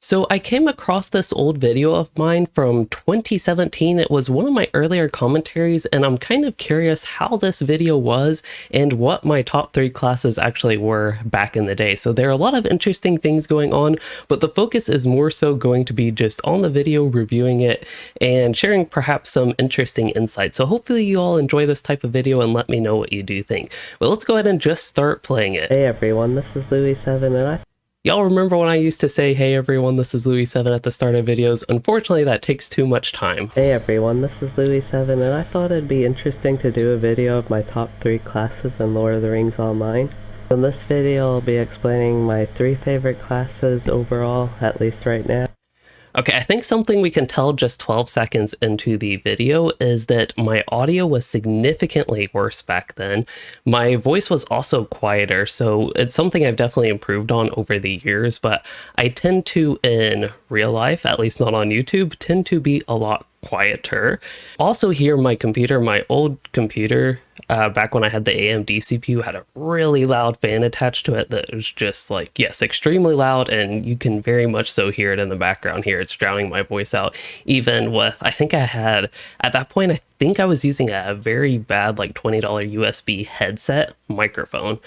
So I came across this old video of mine from 2017. It was one of my earlier commentaries, and I'm kind of curious how this video was and what my top 3 classes actually were back in the day. So there are a lot of interesting things going on, but the focus is more so going to be just on the video, reviewing it, and sharing perhaps some interesting insights. So hopefully you all enjoy this type of video and let me know what you do think. But let's go ahead and just start playing it. Hey everyone, this is Louis7 and Y'all remember when I used to say, hey everyone, this is Louis7 at the start of videos? Unfortunately, that takes too much time. Hey everyone, this is Louis7 and I thought it'd be interesting to do a video of my top 3 classes in Lord of the Rings Online. In this video, I'll be explaining my 3 favorite classes overall, at least right now. Okay, I think something we can tell just 12 seconds into the video is that my audio was significantly worse back then. My voice was also quieter, so it's something I've definitely improved on over the years, but I tend to, in real life, at least not on YouTube, tend to be a lot quieter. Also here, my computer, my old computer, back when I had the AMD CPU, had a really loud fan attached to it that was just like, yes, extremely loud, and you can very much so hear it in the background here. It's drowning my voice out. Even with, I think I had, at that point, I think I was using a very bad like $20 USB headset microphone,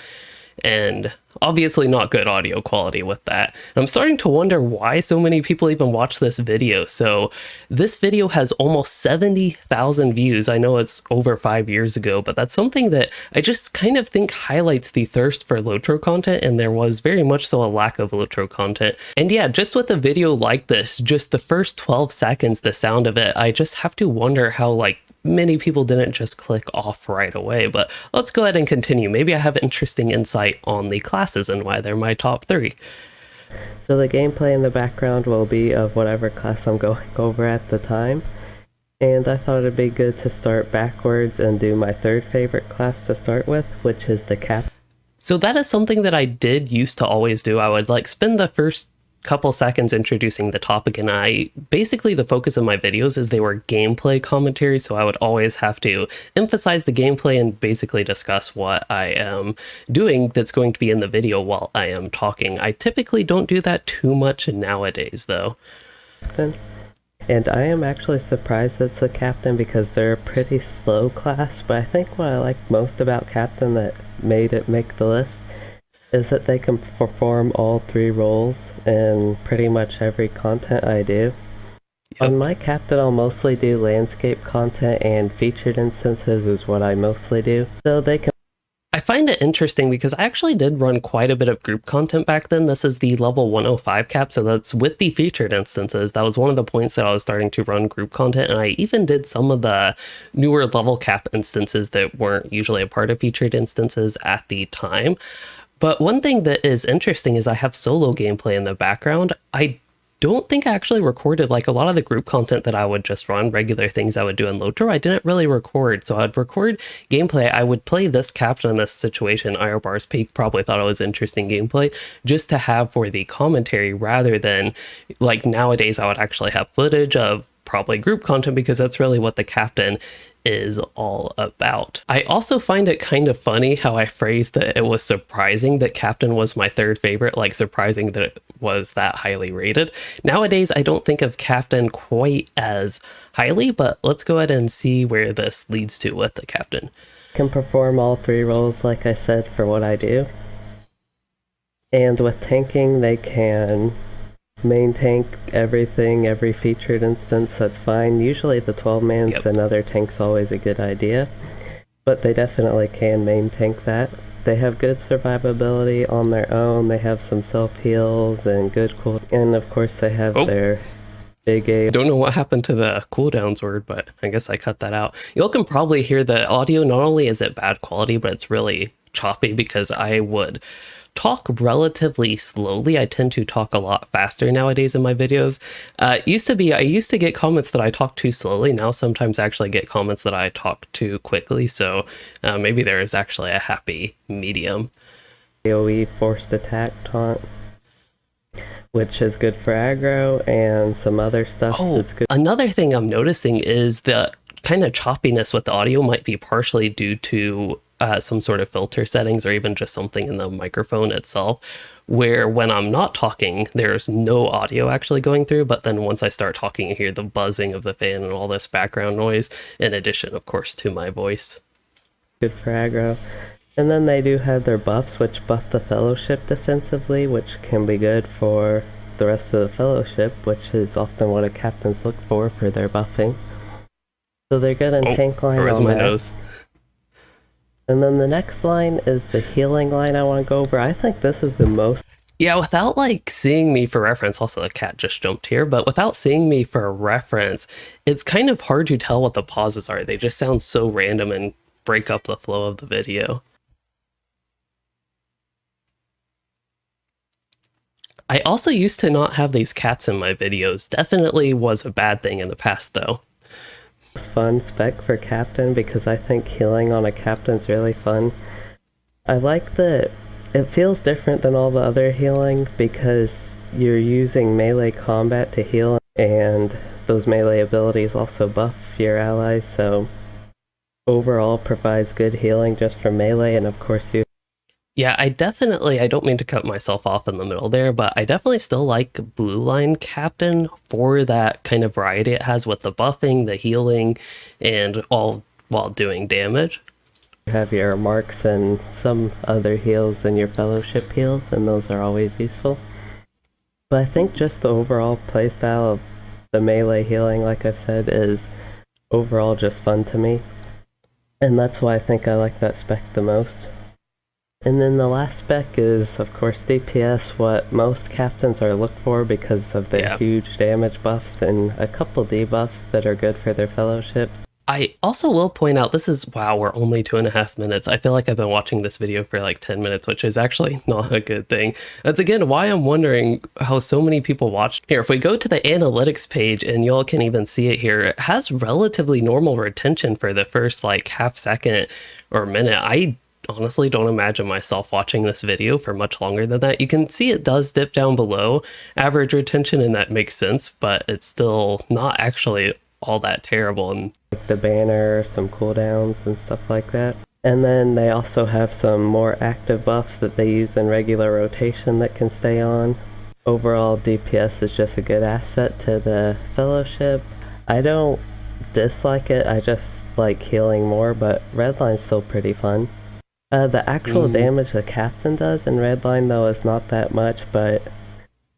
and obviously not good audio quality with that. I'm starting to wonder why so many people even watch this video. So this video has almost 70,000 views. I know it's over 5 years ago, but that's something that I just kind of think highlights the thirst for LOTRO content, and there was very much so a lack of LOTRO content. And yeah, just with a video like this, just the first 12 seconds, the sound of it, I just have to wonder how like many people didn't just click off right away. But let's go ahead and continue. Maybe I have interesting insight on the classes and why they're my top 3. So the gameplay in the background will be of whatever class I'm going over at the time. And I thought it'd be good to start backwards and do my 3rd favorite class to start with, which is the Captain. So that is something that I did used to always do. I would like spend the first couple seconds introducing the topic, and basically the focus of my videos is they were gameplay commentaries, so I would always have to emphasize the gameplay and basically discuss what I am doing that's going to be in the video while I am talking. I typically don't do that too much nowadays though. And I am actually surprised it's a Captain because they're a pretty slow class, but I think what I like most about Captain that made it make the list is that they can perform all 3 roles in pretty much every content I do. Yep. On my Captain, I'll mostly do landscape content, and featured instances is what I mostly do. So they can. I find it interesting because I actually did run quite a bit of group content back then. This is the level 105 cap, so that's with the featured instances. That was one of the points that I was starting to run group content, and I even did some of the newer level cap instances that weren't usually a part of featured instances at the time. But one thing that is interesting is I have solo gameplay in the background. I don't think I actually recorded like a lot of the group content that I would just run, regular things I would do in LOTRO. I didn't really record, so I'd record gameplay. I would play this Captain in this situation. Irobar's Peak probably thought it was interesting gameplay just to have for the commentary, rather than like nowadays I would actually have footage of probably group content, because that's really what the Captain is all about. I also find it kind of funny how I phrased that it was surprising that Captain was my 3rd favorite, like surprising that it was that highly rated. Nowadays, I don't think of Captain quite as highly, but let's go ahead and see where this leads to with the Captain. Can perform all 3 roles, like I said, for what I do. And with tanking, they can main tank everything, every featured instance, that's fine. Usually the 12-man's Yep. Another tank's always a good idea, but they definitely can main tank that. They have good survivability on their own, they have some self-heals and good cool, and of course they have their big A. Don't know what happened to the cooldowns word, but I guess I cut that out. Y'all can probably hear the audio. Not only is it bad quality, but it's really choppy because I would talk relatively slowly. I tend to talk a lot faster nowadays in my videos. I used to get comments that I talk too slowly. Now sometimes I actually get comments that I talk too quickly. So maybe there is actually a happy medium. AoE forced attack taunt, which is good for aggro, and some other stuff that's good. Another thing I'm noticing is the kind of choppiness with the audio might be partially due to some sort of filter settings, or even just something in the microphone itself. where when I'm not talking, there's no audio actually going through, but then once I start talking, you hear the buzzing of the fan and all this background noise, in addition, of course, to my voice. Good for aggro. And then they do have their buffs, which buff the Fellowship defensively, which can be good for the rest of the Fellowship, which is often what a captains look for their buffing. So they're good in tank line. Where's my nose? And then the next line is the healing line I want to go over. I think this is the most... Yeah, without like seeing me for reference, also the cat just jumped here, but without seeing me for reference, it's kind of hard to tell what the pauses are. They just sound so random and break up the flow of the video. I also used to not have these cats in my videos. Definitely was a bad thing in the past though. It's fun spec for captain because I think healing on a captain's really fun. I like that it feels different than all the other healing because you're using melee combat to heal, and those melee abilities also buff your allies, so overall provides good healing just for melee. And of course you... Yeah, I don't mean to cut myself off in the middle there, but I definitely still like Blue Line Captain for that kind of variety it has with the buffing, the healing, and all while doing damage. You have your marks and some other heals and your Fellowship heals, and those are always useful. But I think just the overall playstyle of the melee healing, like I've said, is overall just fun to me. And that's why I think I like that spec the most. And then the last spec is, of course, DPS, what most captains are looked for because of their huge damage buffs and a couple debuffs that are good for their Fellowships. I also will point out, this is, wow, we're only 2.5 minutes. I feel like I've been watching this video for like 10 minutes, which is actually not a good thing. That's again why I'm wondering how so many people watched. Here, if we go to the analytics page, and y'all can even see it here, it has relatively normal retention for the first like half second or minute. I honestly don't imagine myself watching this video for much longer than that. You can see it does dip down below average retention, and that makes sense, but it's still not actually all that terrible. And like the banner, some cooldowns and stuff like that. And then they also have some more active buffs that they use in regular rotation that can stay on. Overall, DPS is just a good asset to the Fellowship. I don't dislike it, I just like healing more, but Redline's still pretty fun. The actual damage the captain does in Redline though is not that much, but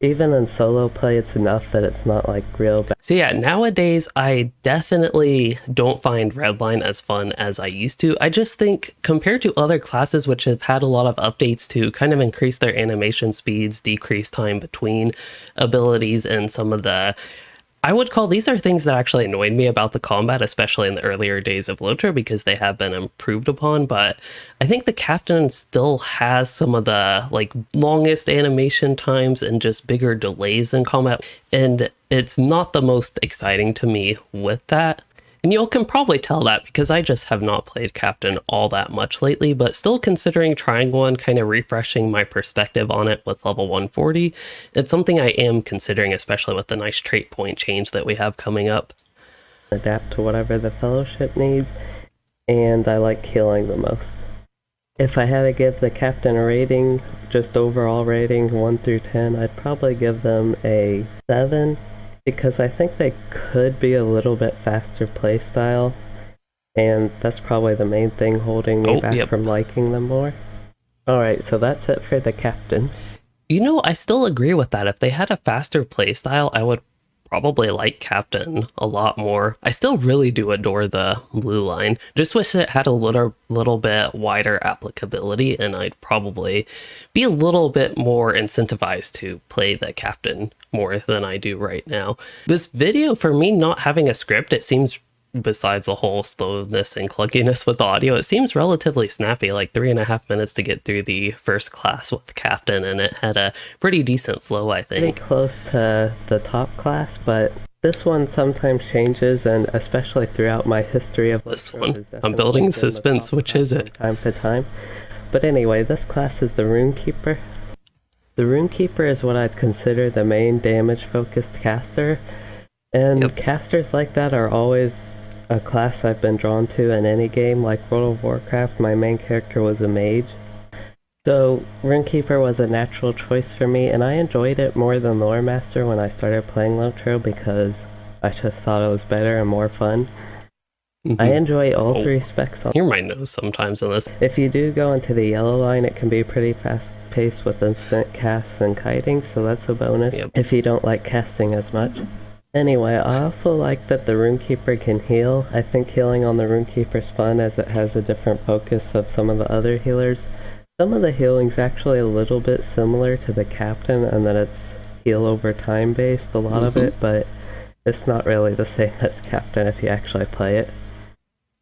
even in solo play it's enough that it's not like real bad. So yeah, nowadays I definitely don't find Redline as fun as I used to. I just think compared to other classes which have had a lot of updates to kind of increase their animation speeds, decrease time between abilities, and some of the, I would call, these are things that actually annoyed me about the combat, especially in the earlier days of LOTRO, because they have been improved upon. But I think the captain still has some of the like longest animation times and just bigger delays in combat, and it's not the most exciting to me with that. And you can probably tell that because I just have not played Captain all that much lately, but still considering trying one, kind of refreshing my perspective on it with level 140. It's something I am considering, especially with the nice trait point change that we have coming up. Adapt to whatever the Fellowship needs, and I like healing the most. If I had to give the Captain a rating, just overall rating, 1 through 10, I'd probably give them a 7. Because I think they could be a little bit faster playstyle, and that's probably the main thing holding me back from liking them more. Alright, so that's it for the captain. You know, I still agree with that. If they had a faster playstyle, I would probably like Captain a lot more. I still really do adore the blue line. Just wish it had a little bit wider applicability, and I'd probably be a little bit more incentivized to play the Captain more than I do right now. This video, for me not having a script, it seems, besides the whole slowness and clunkiness with the audio, it seems relatively snappy, like 3.5 minutes to get through the first class with the Captain, and it had a pretty decent flow, I think. Pretty close to the top class, but this one sometimes changes, and especially throughout my history of this one, I'm building suspense. Which is it? Time to time. But anyway, this class is the Runekeeper. The Runekeeper is what I'd consider the main damage-focused caster, and casters like that are always a class I've been drawn to in any game. Like World of Warcraft, my main character was a mage, So, Runekeeper was a natural choice for me, and I enjoyed it more than Lore Master when I started playing LOTRO because I just thought it was better and more fun. I enjoy all Oh, three specs. hear my nose sometimes in this. If you do go into the yellow line, it can be pretty fast paced with instant casts and kiting, so that's a bonus Yep. if you don't like casting as much. Anyway, I also like that the Runekeeper can heal. I think healing on the Runekeeper is fun as it has a different focus of some of the other healers. Some of the healing's actually a little bit similar to the Captain, and that it's heal over time based, a lot of it, but it's not really the same as Captain if you actually play it.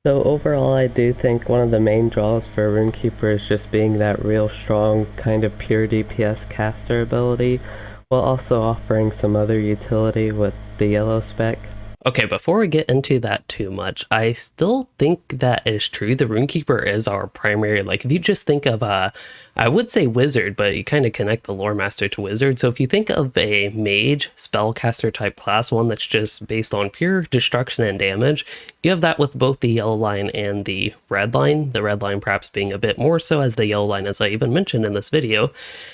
So overall, I do think one of the main draws for Runekeeper is just being that real strong kind of pure DPS caster ability, while also offering some other utility with the yellow spec. Okay, before we get into that too much, I still think that is true. The Runekeeper is our primary, like, if you just think of, I would say wizard, but you kind of connect the lore master to wizard. So if you think of a mage spellcaster type class, one that's just based on pure destruction and damage, you have that with both the yellow line and the red line. The red line perhaps being a bit more so, as the yellow line, as I even mentioned in this video,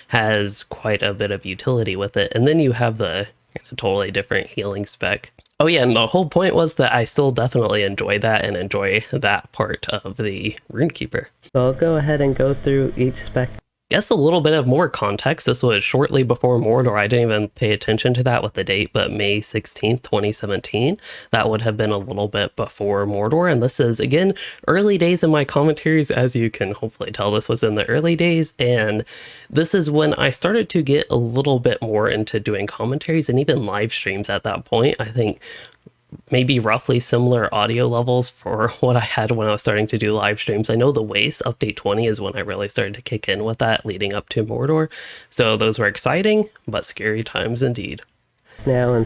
has quite a bit of utility with it. And then you have the totally different healing spec. Oh yeah, and the whole point was that I still definitely enjoy that and enjoy that part of the Runekeeper. So I'll go ahead and go through each spec. Guess a little bit of more context. This was shortly before Mordor. I didn't even pay attention to that with the date, but May 16th, 2017. That would have been a little bit before Mordor. And this is, again, early days in my commentaries. As you can hopefully tell, this was in the early days. And this is when I started to get a little bit more into doing commentaries and even live streams at that point. I think maybe roughly similar audio levels for what I had when I was starting to do live streams. I know the Waste update 20 is when I really started to kick in with that leading up to Mordor. So those were exciting, but scary times indeed. Now and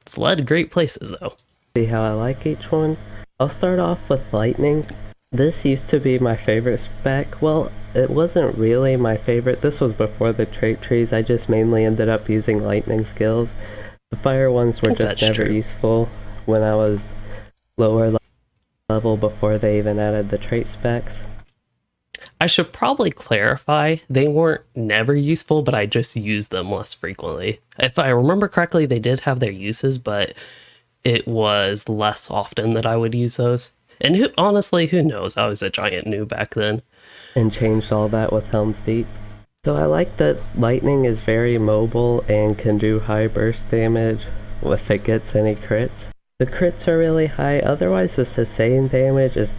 It's led great places though. see how I like each one. I'll start off with Lightning. This used to be my favorite spec. Well, it wasn't really my favorite. This was before the trait trees. I just mainly ended up using Lightning skills. The fire ones were just never useful when I was lower level before they even added the trait specs. I should probably clarify, they weren't never useful, but I just used them less frequently. If I remember correctly, they did have their uses, but it was less often that I would use those. And honestly, who knows? I was a giant noob back then. And changed all that with Helm's Deep. So I like that Lightning is very mobile and can do high burst damage if it gets any crits. The crits are really high, otherwise the sustained damage is...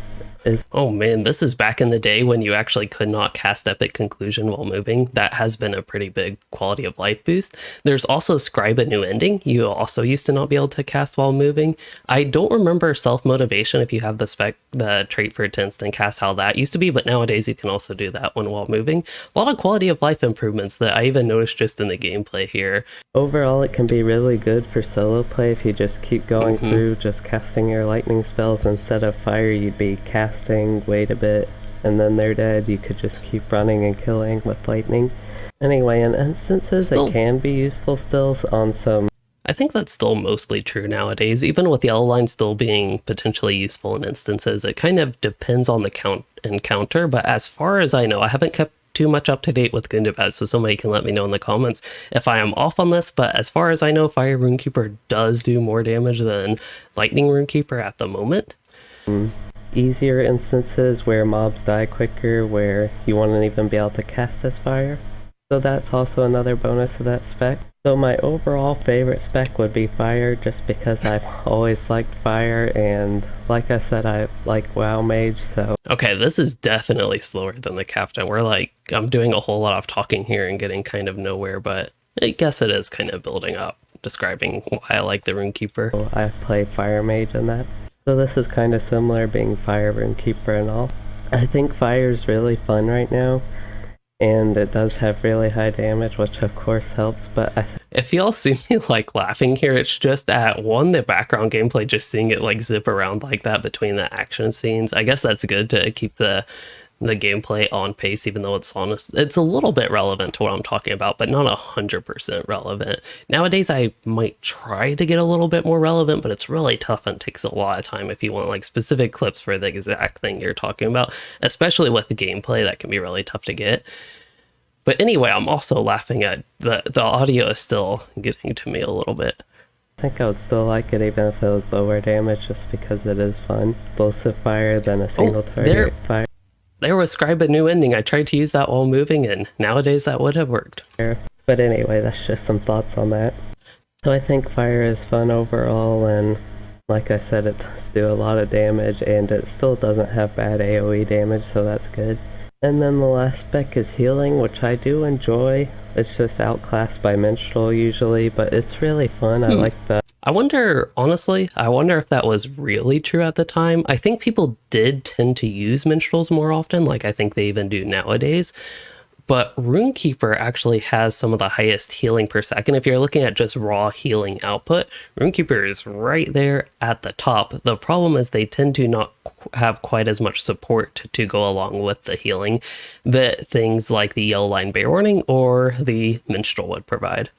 Oh man, this is back in the day when you actually could not cast Epic Conclusion while moving. That has been a pretty big quality of life boost. There's also Scribe a New Ending. You also used to not be able to cast while moving. I don't remember Self-Motivation if you have the trait for it to instant cast, how that used to be, but nowadays you can also do that one while moving. A lot of quality of life improvements that I even noticed just in the gameplay here. Overall, it can be really good for solo play if you just keep going through, just casting your lightning spells. Instead of fire, you'd be casting, wait a bit, and then they're dead. You could just keep running and killing with lightning. Anyway, in instances, it can be useful still on some... I think that's still mostly true nowadays, even with Yellow Line still being potentially useful in instances. It kind of depends on the encounter, but as far as I know, I haven't kept too much up to date with Gundabad, so somebody can let me know in the comments if I am off on this, but as far as I know, Fire Runekeeper does do more damage than Lightning Runekeeper at the moment. Easier instances where mobs die quicker, where you won't even be able to cast as fire. So that's also another bonus of that spec. So my overall favorite spec would be fire, just because I've always liked fire, and like I said, I like WoW Mage, so... Okay, this is definitely slower than the Captain. I'm doing a whole lot of talking here and getting kind of nowhere, but I guess it is kind of building up, describing why I like the Runekeeper. So I play Fire Mage in that. So this is kind of similar, being Fire Runekeeper and all. I think fire is really fun right now, and it does have really high damage, which of course helps, but if y'all see me like laughing here, it's just at the background gameplay, just seeing it like zip around like that between the action scenes. I guess that's good to keep the gameplay on pace, even though it's a little bit relevant to what I'm talking about, but not 100% relevant. Nowadays, I might try to get a little bit more relevant, but it's really tough and takes a lot of time if you want like specific clips for the exact thing you're talking about, especially with the gameplay. That can be really tough to get. But anyway, I'm also laughing at the audio is still getting to me a little bit. I think I would still like it even if it was lower damage, just because it is fun. Explosive fire than a single target fire. There was Scribe a new ending. I tried to use that while moving, and nowadays that would have worked. But anyway, that's just some thoughts on that. So I think fire is fun overall, and like I said, it does do a lot of damage, and it still doesn't have bad AoE damage, so that's good. And then the last spec is healing, which I do enjoy. It's just outclassed by Minstrel usually, but it's really fun. I like that. I wonder, honestly, if that was really true at the time. I think people did tend to use Minstrels more often, like I think they even do nowadays. But Runekeeper actually has some of the highest healing per second. If you're looking at just raw healing output, Runekeeper is right there at the top. The problem is they tend to not have quite as much support to go along with the healing that things like the Yellow Line Bear Warning or the Minstrel would provide.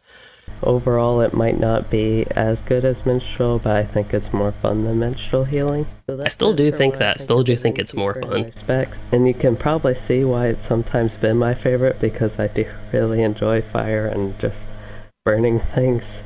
Overall, it might not be as good as Minstrel, but I think it's more fun than Minstrel healing. So I still do think that. Still do think it's more fun. Specs. And you can probably see why it's sometimes been my favorite, because I do really enjoy fire and just burning things.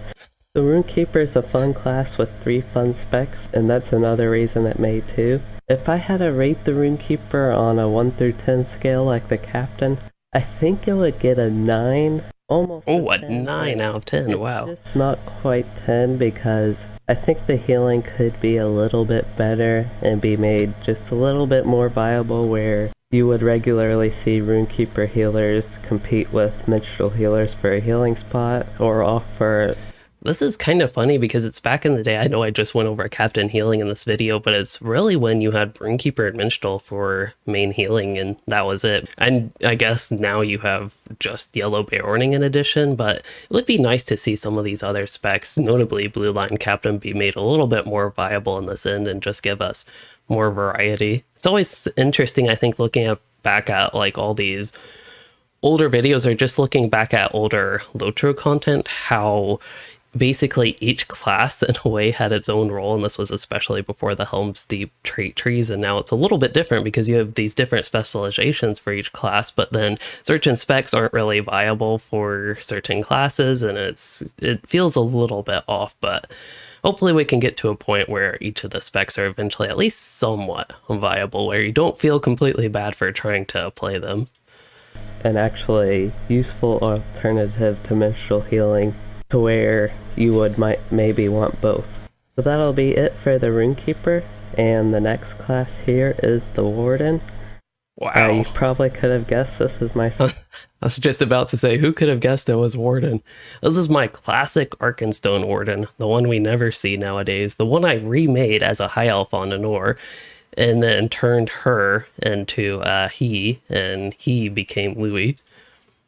The Runekeeper is a fun class with 3 fun specs, and that's another reason it made 2. If I had to rate the Runekeeper on a 1 through 10 scale like the Captain, I think it would get a 9. Almost. Oh, a 9 out of 10, wow. Just not quite 10, because I think the healing could be a little bit better and be made just a little bit more viable, where you would regularly see Runekeeper healers compete with Minstrel healers for a healing spot or offer. This is kind of funny because it's back in the day. I know I just went over Captain healing in this video, but it's really when you had Runekeeper and Minstrel for main healing, and that was it. And I guess now you have just Yellow Bear Warning in addition, but it would be nice to see some of these other specs, notably Blue Line Captain, be made a little bit more viable in this end and just give us more variety. It's always interesting, I think, looking back at like all these older videos or just looking back at older LOTRO content, how basically each class in a way had its own role, and this was especially before the Helm's Deep trait trees, and now it's a little bit different because you have these different specializations for each class, but then certain specs aren't really viable for certain classes, and it feels a little bit off. But hopefully we can get to a point where each of the specs are eventually at least somewhat viable, where you don't feel completely bad for trying to play them. An actually useful alternative to Minstrel healing, to where you would maybe want both. So that'll be it for the Runekeeper, and the next class here is the Warden. Wow. You probably could have guessed this is my I was just about to say, who could have guessed it was Warden? This is my classic Arkenstone Warden, the one we never see nowadays, the one I remade as a high elf on Anor, and then turned her into he, and he became Louis.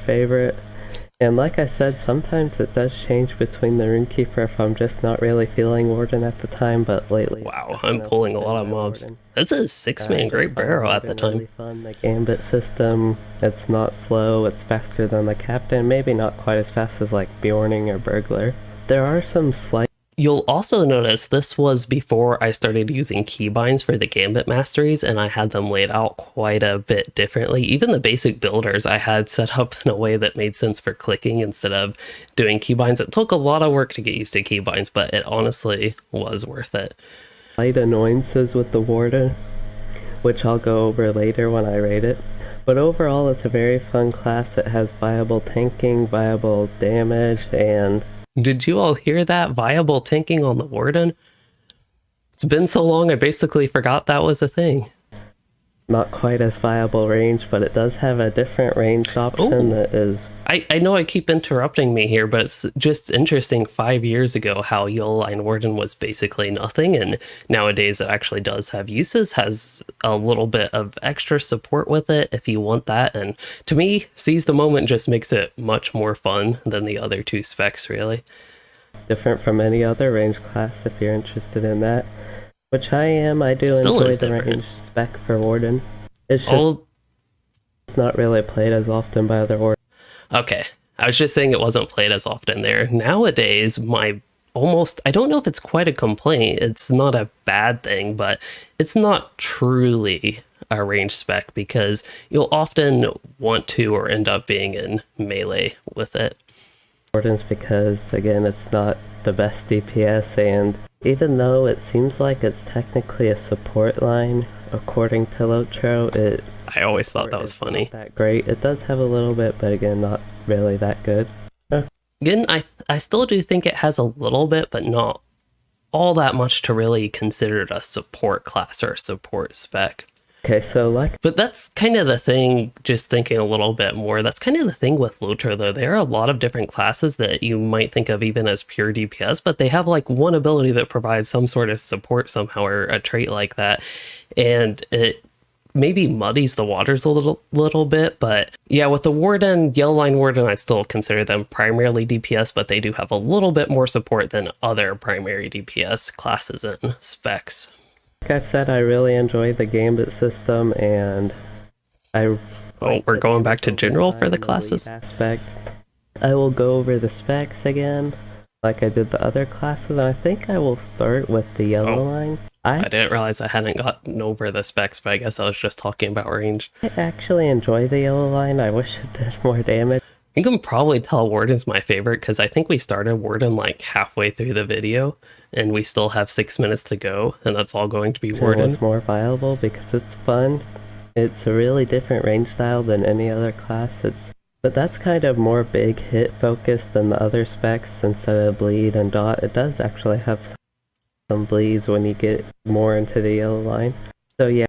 favorite. And like I said, sometimes it does change between the Runekeeper if I'm just not really feeling Warden at the time, but lately... Wow, I'm pulling a lot of mobs. Warden. That's a 6-man Great Barrow at the time. Really fun. The Gambit system, it's not slow, it's faster than the Captain, maybe not quite as fast as like Bjorning or Burglar. There are some slight... You'll also notice this was before I started using keybinds for the Gambit masteries, and I had them laid out quite a bit differently. Even the basic builders I had set up in a way that made sense for clicking instead of doing keybinds. It took a lot of work to get used to keybinds, but it honestly was worth it. Slight annoyances with the Warden, which I'll go over later when I rate it. But overall, it's a very fun class. It has viable tanking, viable damage, and... Did you all hear that? Viable tanking on the Warden? It's been so long I basically forgot that was a thing. Not quite as viable range, but it does have a different range option that is... I know I keep interrupting me here, but it's just interesting 5 years ago how Yellow Line Warden was basically nothing, and nowadays it actually does have uses, has a little bit of extra support with it if you want that, and to me, Seize the Moment just makes it much more fun than the other 2 specs, really. Different from any other range class if you're interested in that, which I am. I do enjoy the range spec for Warden. It's just it's not really played as often by other Wardens. Okay, I was just saying it wasn't played as often there. Nowadays, I don't know if it's quite a complaint. It's not a bad thing, but it's not truly a range spec because you'll often want to or end up being in melee with it. Importance because, again, it's not the best DPS, and even though it seems like it's technically a support line, according to LOTRO, I always thought that was funny. Not that great. It does have a little bit, but again, not really that good. Again, I still do think it has a little bit, but not all that much to really consider it a support class or a support spec. Okay, so but that's kind of the thing, just thinking a little bit more, that's kind of the thing with LOTRO though. There are a lot of different classes that you might think of even as pure DPS, but they have like one ability that provides some sort of support somehow, or a trait like that. And it maybe muddies the waters a little bit, but yeah, with the Warden, Yellow Line Warden, I still consider them primarily DPS, but they do have a little bit more support than other primary DPS classes and specs. Like I've said, I really enjoy the gambit system, and we're going back to general for the classes. Aspect. I will go over the specs again, like I did the other classes, and I think I will start with the yellow line. I didn't realize I hadn't gotten over the specs, but I guess I was just talking about range. I actually enjoy the yellow line. I wish it did more damage. You can probably tell Warden's my favorite because I think we started Warden like halfway through the video and we still have 6 minutes to go, and that's all going to be Warden. It's more viable because it's fun. It's a really different range style than any other class. But that's kind of more big hit focused than the other specs. Instead of bleed and dot, it does actually have some bleeds when you get more into the yellow line. So yeah.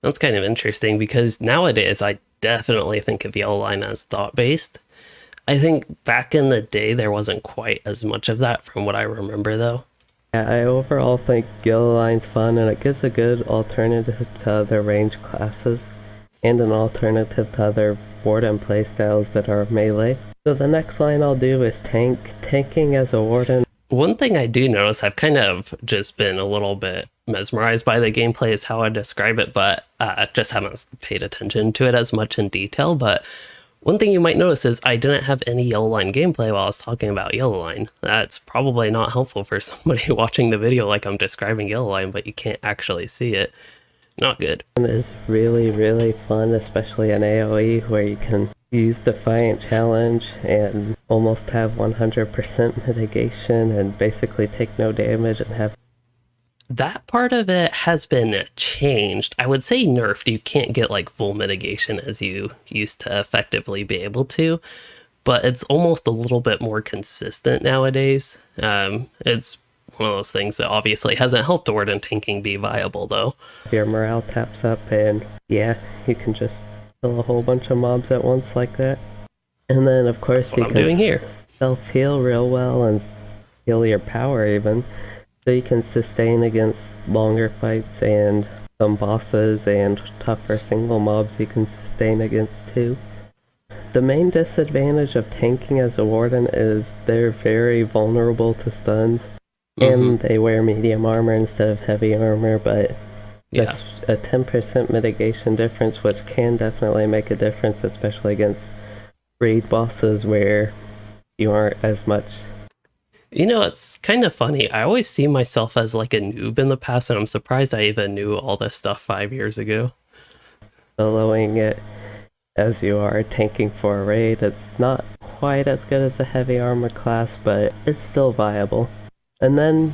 That's kind of interesting because nowadays I definitely think of yellow line as dot based. I think back in the day there wasn't quite as much of that from what I remember though. Yeah, I overall think yellow line's fun, and it gives a good alternative to other range classes and an alternative to other Warden playstyles that are melee. So the next line I'll do is tanking as a Warden. One thing I do notice, I've kind of just been a little bit mesmerized by the gameplay is how I describe it, but just haven't paid attention to it as much in detail. But one thing you might notice is I didn't have any yellow line gameplay while I was talking about yellow line. That's probably not helpful for somebody watching the video like I'm describing yellow line, but you can't actually see it. Not good. It is really, really fun, especially in AoE where you can use Defiant Challenge and almost have 100% mitigation and basically take no damage and have... That part of it has been changed. I would say nerfed. You can't get like full mitigation as you used to effectively be able to, but it's almost a little bit more consistent nowadays. It's one of those things that obviously hasn't helped Warden tanking be viable though. Your morale taps up and yeah, you can just kill a whole bunch of mobs at once like that. And then of course that's what I'm doing here. Self-heal real well and heal your power even. So you can sustain against longer fights and some bosses and tougher single mobs you can sustain against too. The main disadvantage of tanking as a Warden is they're very vulnerable to stuns. And they wear medium armor instead of heavy armor, but that's a 10% mitigation difference, which can definitely make a difference, especially against raid bosses where you aren't as much. You know, it's kind of funny. I always see myself as like a noob in the past, and I'm surprised I even knew all this stuff 5 years ago. Soloing it as you are tanking for a raid, it's not quite as good as a heavy armor class, but it's still viable. And then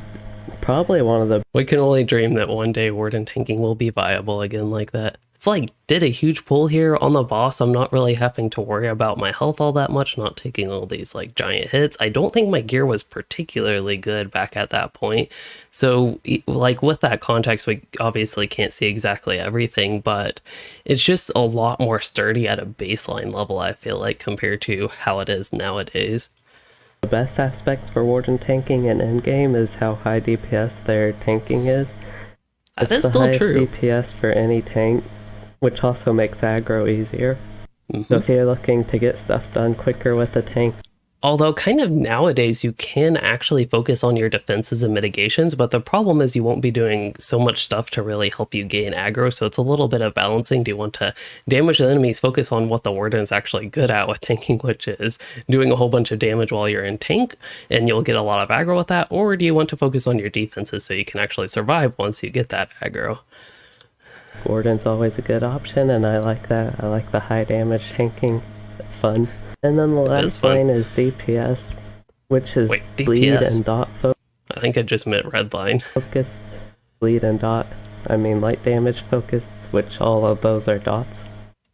probably one of the... We can only dream that one day Warden tanking will be viable again like that. It's like, did a huge pull here on the boss. I'm not really having to worry about my health all that much, not taking all these like giant hits. I don't think my gear was particularly good back at that point. So like with that context, we obviously can't see exactly everything, but it's just a lot more sturdy at a baseline level, I feel like, compared to how it is nowadays. The best aspects for Warden tanking in endgame is how high DPS their tanking is. That is still true. DPS for any tank, which also makes aggro easier. So if you're looking to get stuff done quicker with the tank. Although kind of nowadays you can actually focus on your defenses and mitigations, but the problem is you won't be doing so much stuff to really help you gain aggro, so it's a little bit of balancing. Do you want to damage the enemies, focus on what the Warden is actually good at with tanking, which is doing a whole bunch of damage while you're in tank, and you'll get a lot of aggro with that, or do you want to focus on your defenses so you can actually survive once you get that aggro? Warden's always a good option, and I like that. I like the high damage tanking. It's fun. And then the It is last fun. line is DPS, which is Wait, bleed DPS? and dot I think I just meant redline. focused. Bleed and dot. I mean light damage focused, which all of those are dots.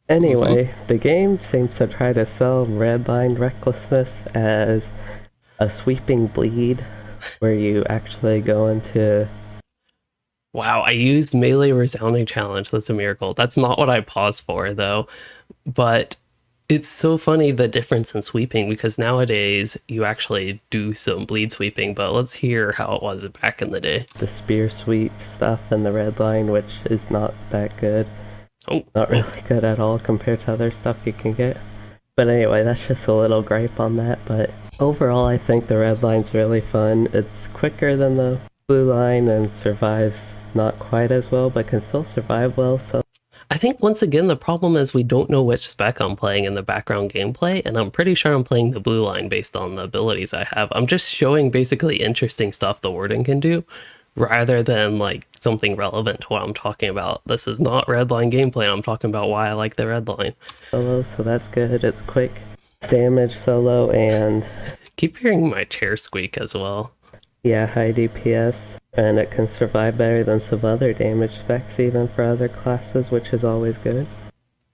Anyway, the game seems to try to sell redline recklessness as a sweeping bleed, where you actually go into... Wow, I used melee resounding challenge. That's a miracle. That's not what I paused for though. But it's so funny the difference in sweeping, because nowadays you actually do some bleed sweeping, but let's hear how it was back in the day. the spear sweep stuff in the red line, which is not that good. Oh, Not really good at all compared to other stuff you can get. But anyway, that's just a little gripe on that. But overall, I think the red line's really fun. It's quicker than the blue line and survives not quite as well, but can still survive well. So I think once again the problem is we don't know which spec I'm playing in the background gameplay, and I'm pretty sure I'm playing the blue line based on the abilities I have. I'm just showing basically interesting stuff the Warden can do, rather than like something relevant to what I'm talking about. This is not red line gameplay, and I'm talking about why I like the red line. solo, so that's good. It's quick damage solo and Keep hearing my chair squeak as well. yeah, high DPS, and it can survive better than some other damage specs even for other classes, which is always good.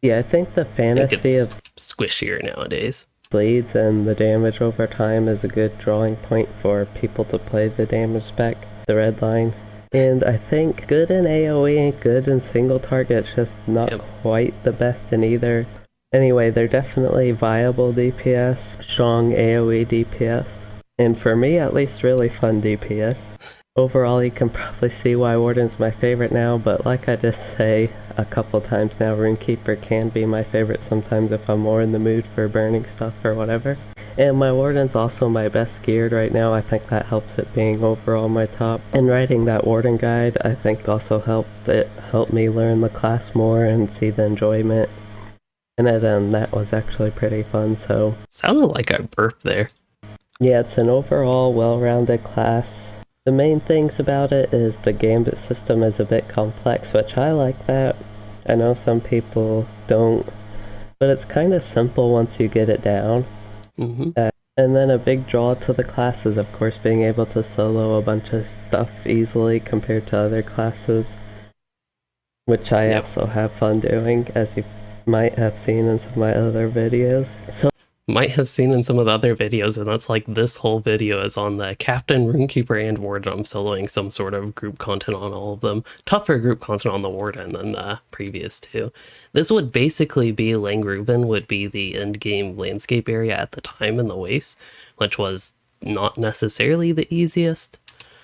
Yeah, I think the I think fantasy it's of squishier nowadays. bleeds and the damage over time is a good drawing point for people to play the damage spec, the red line. And I think good in AoE, good in single target, it's just not quite the best in either. Anyway, they're definitely viable DPS, strong AoE DPS, and for me at least really fun DPS. Overall, you can probably see why Warden's my favorite now, but like I just say a couple times now, Runekeeper can be my favorite sometimes if I'm more in the mood for burning stuff or whatever. And my Warden's also my best geared right now. I think that helps it being overall my top. And writing that Warden guide, I think also helped me learn the class more and see the enjoyment in it, and that was actually pretty fun. So Sounded like I burped there. yeah, it's an overall well-rounded class. The main things about it is the gambit system is a bit complex, which I like that. I know some people don't, but it's kind of simple once you get it down. And then a big draw to the class is, of course, being able to solo a bunch of stuff easily compared to other classes, which I also have fun doing, as you might have seen in some of my other videos. So Might have seen in some of the other videos, and that's like this whole video is on the Captain, Runekeeper, and Warden. I'm soloing some sort of group content on all of them. Tougher group content on the Warden than the previous two. This would basically be Langruven would be the end game landscape area at the time in the Waste, which was not necessarily the easiest.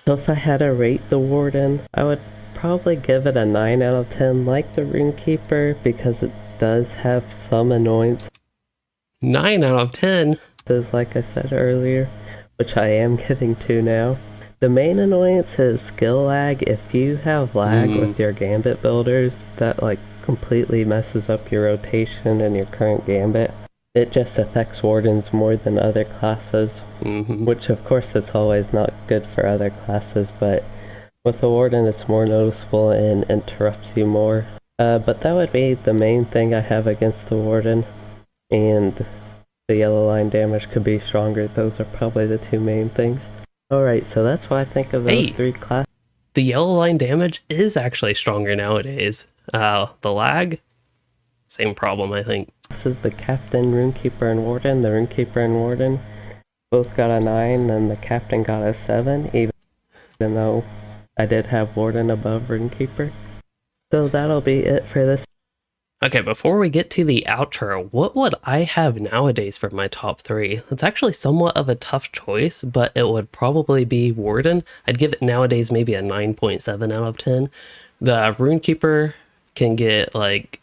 So if I had to rate the Warden, I would probably give it a 9 out of 10 like the Runekeeper, because it does have some annoyance. 9 out of 10? Like I said earlier, which I am getting to now. The main annoyance is skill lag. If you have lag with your gambit builders, that like completely messes up your rotation and your current gambit. It just affects Wardens more than other classes, which of course it's always not good for other classes, but with the Warden it's more noticeable and interrupts you more. But that would be the main thing I have against the Warden. And the yellow line damage could be stronger. Those are probably the two main things. Alright, so that's what I think of those three classes. The yellow line damage is actually stronger nowadays. The lag, same problem, I think. This is the Captain, Runekeeper, and Warden. The Runekeeper and Warden both got a 9, and the Captain got a 7, even though I did have Warden above Runekeeper. So that'll be it for this. Okay, before we get to the outro, what would I have nowadays for my top 3? It's actually somewhat of a tough choice, but it would probably be Warden. I'd give it nowadays maybe a 9.7 out of 10. The Runekeeper can get like...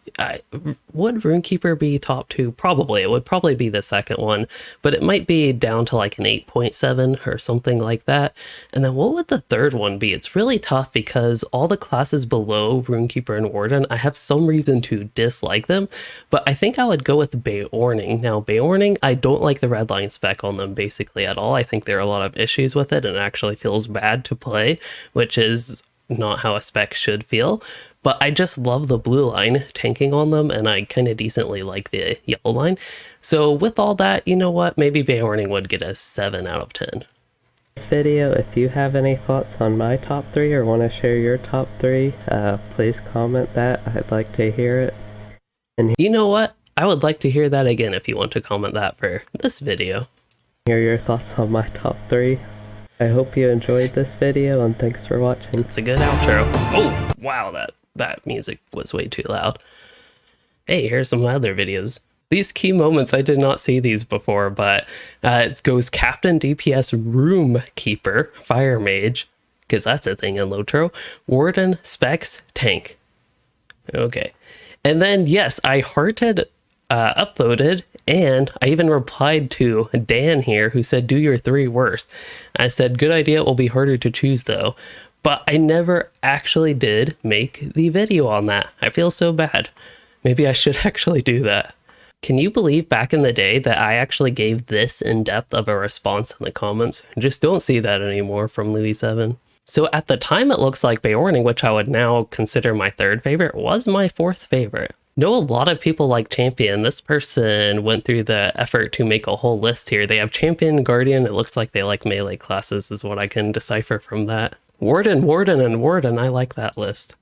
would Runekeeper be top 2? Probably. It would probably be the second one, but it might be down to like an 8.7 or something like that. And then what would the third one be? It's really tough because all the classes below Runekeeper and Warden, I have some reason to dislike them, but I think I would go with Beorning. Now, Beorning, I don't like the red line spec on them basically at all. I think there are a lot of issues with it and it actually feels bad to play, which is not how a spec should feel, but I just love the blue line tanking on them, and I kind of decently like the yellow line. So with all that, you know what, maybe Beorning would get a 7 out of 10. This video, if you have any thoughts on my top 3 or want to share your top 3, please comment that. I'd like to hear it. And you know what, I would like to hear that again if you want to comment that for this video. Hear your thoughts on my top 3. I hope you enjoyed this video, and thanks for watching. It's a good outro. Oh, wow, that music was way too loud. Hey, here's some other videos. These key moments, I did not see these before, but it goes Captain, DPS, Room Keeper, Fire Mage, because that's a thing in LOTRO, Warden, Specs, Tank. Okay. And then, yes, I hearted, upvoted, and I even replied to Dan here, who said, do your 3 worst. I said, good idea, it will be harder to choose though. But I never actually did make the video on that. I feel so bad. Maybe I should actually do that. Can you believe back in the day that I actually gave this in-depth of a response in the comments? I just don't see that anymore from Louis7. So at the time, it looks like Beorning, which I would now consider my 3rd favorite, was my 4th favorite. Know a lot of people like Champion. This person went through the effort to make a whole list here. They have Champion, Guardian. It looks like they like melee classes is what I can decipher from that. Warden, Warden, and Warden. I like that list.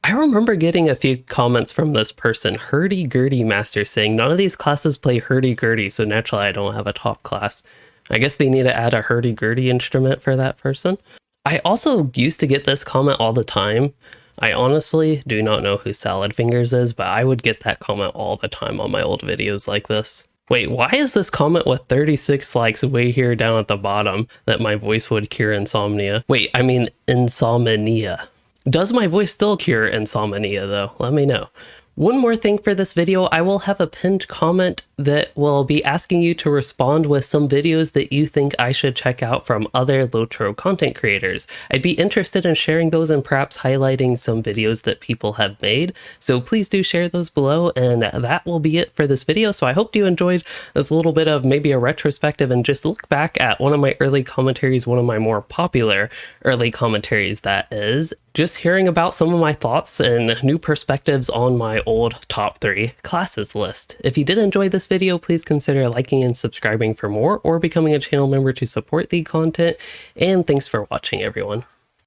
I remember getting a few comments from this person, Hurdy-Gurdy Master, saying none of these classes play hurdy-gurdy, so naturally I don't have a top class. I guess they need to add a hurdy-gurdy instrument for that person. I also used to get this comment all the time. I honestly do not know who Salad Fingers is, but I would get that comment all the time on my old videos like this. Wait, why is this comment with 36 likes way here down at the bottom that my voice would cure insomnia? Wait, I mean insomnia. Does my voice still cure insomnia though? Let me know. One more thing for this video, I will have a pinned comment that will be asking you to respond with some videos that you think I should check out from other LOTRO content creators. I'd be interested in sharing those and perhaps highlighting some videos that people have made, so please do share those below, and that will be it for this video. So I hope you enjoyed this little bit of maybe a retrospective and just look back at one of my early commentaries, one of my more popular early commentaries that is. Just hearing about some of my thoughts and new perspectives on my old top 3 classes list. If you did enjoy this video, please consider liking and subscribing for more, or becoming a channel member to support the content. And thanks for watching, everyone.